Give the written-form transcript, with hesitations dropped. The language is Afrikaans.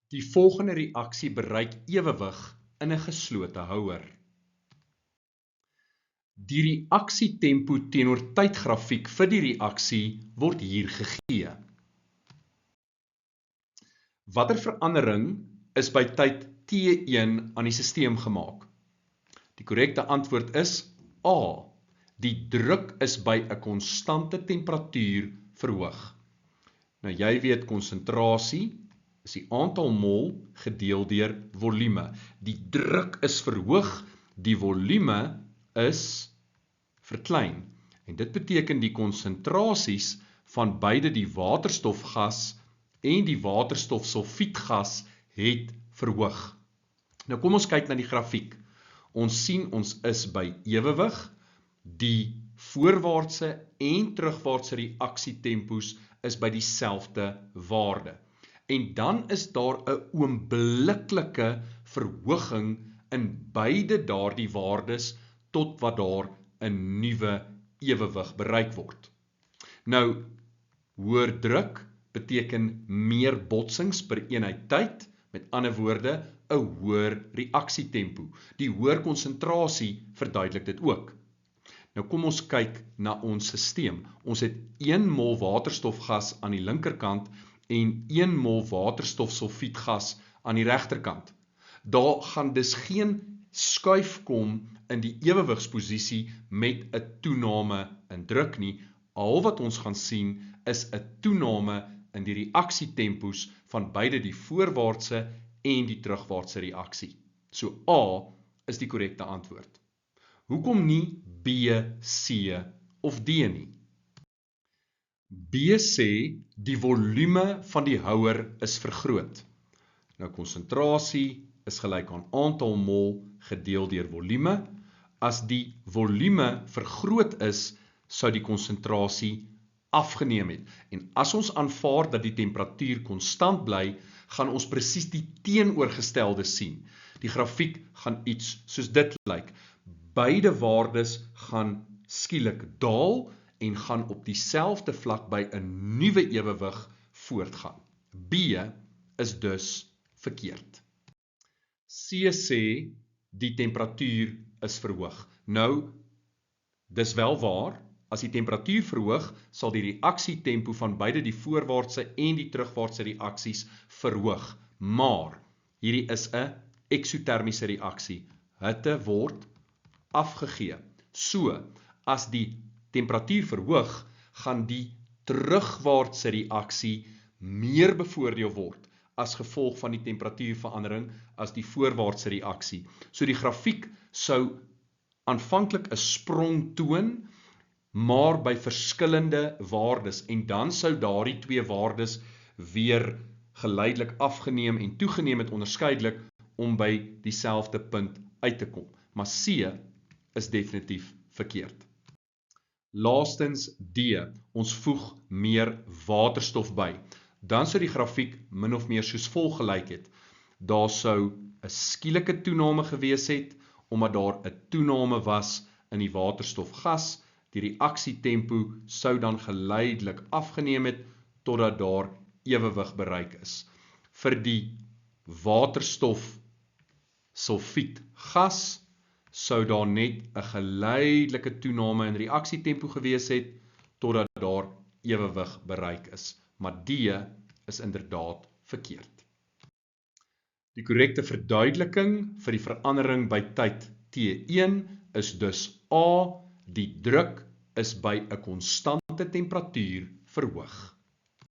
Die volgende reaksie bereik ewewig in 'n geslote houer. Die reaksietempo teenoor tydgrafiek vir die reaksie word hier gegee. Watter verandering is by tyd T1 aan die stelsel gemaak? Die korrekte antwoord is A. Die druk is by 'n konstante temperatuur verhoog. Nou jy weet konsentrasie is die aantal mol gedeel deur volume. Die druk is verhoog, die volume is verklein. En dit beteken die konsentrasies van beide die waterstofgas en die waterstofsulfietgas het verhoog. Nou kom ons kyk na die grafiek. Ons sien ons is by ewewig. Die voorwaartse en terugwaartse reaksietempos is by dieselfde waarde. En dan is daar 'n oombliklike verhoging in beide daardie waardes tot wat daar 'n nuwe ewewig bereik word. Nou, hoër druk beteken meer botsings per eenheid tyd, met ander woorde, 'n hoër reaksietempo. Die hoër konsentrasie verduidelik dit ook. Nou kom ons kyk na ons stelsel. Ons het 1 mol waterstofgas aan die linkerkant en 1 mol waterstofsulfietgas aan die regterkant. Daar gaan dus geen skuif kom in die ewewigsposisie met 'n toename in druk nie. Al wat ons gaan sien is 'n toename in die reaksietempos van beide die voorwaartse en die terugwaartse reaksie. So A is die korrekte antwoord. Hoekom nie B, C of D nie? B sê die volume van die houer is vergroot. Nou konsentrasie is gelyk aan aantal mol gedeel deur volume. As die volume vergroot is, sou die konsentrasie afgeneem het. En as ons aanvaar dat die temperatuur konstant bly, gaan ons presies die teenoorgestelde sien. Die grafiek gaan iets soos dit lyk. Beide waardes gaan skielik daal en gaan op dieselfde vlak by 'n nuwe ewewig voortgaan. B is dus verkeerd. C sê die temperatuur is verhoog. Nou, dis wel waar, as die temperatuur verhoog, sal die reaksietempo van beide die voorwaartse en die terugwaartse reaksies verhoog. Maar hierdie is 'n eksotermiese reaksie. Hitte word afgegee. So, as die temperatuur verhoog, gaan die terugwaartse reaksie meer bevoordeel word as gevolg van die temperatuurverandering as die voorwaartse reaksie. So die grafiek sou aanvanklik 'n sprong toon, maar by verskillende waardes, en dan sou daardie twee waardes weer geleidelik afgeneem en toegeneem het onderskeidelik om by dieselfde punt uit te kom. Maar C is definitief verkeerd. Laastens D, ons voeg meer waterstof by. Dan sou die grafiek min of meer soos volg gelyk het. Daar sou 'n skielike toename gewees het, omdat daar 'n toename was in die waterstofgas. Die reaksietempo sou dan geleidelik afgeneem het totdat daar ewewig bereik is. Vir die waterstofsulfietgas sou daar net 'n geleidelike toename in reaksietempo gewees het totdat daar ewewig bereik is. Maar D is inderdaad verkeerd. Die korrekte verduideliking vir die verandering by tyd T1 is dus A. Die druk is by 'n konstante temperatuur verhoog.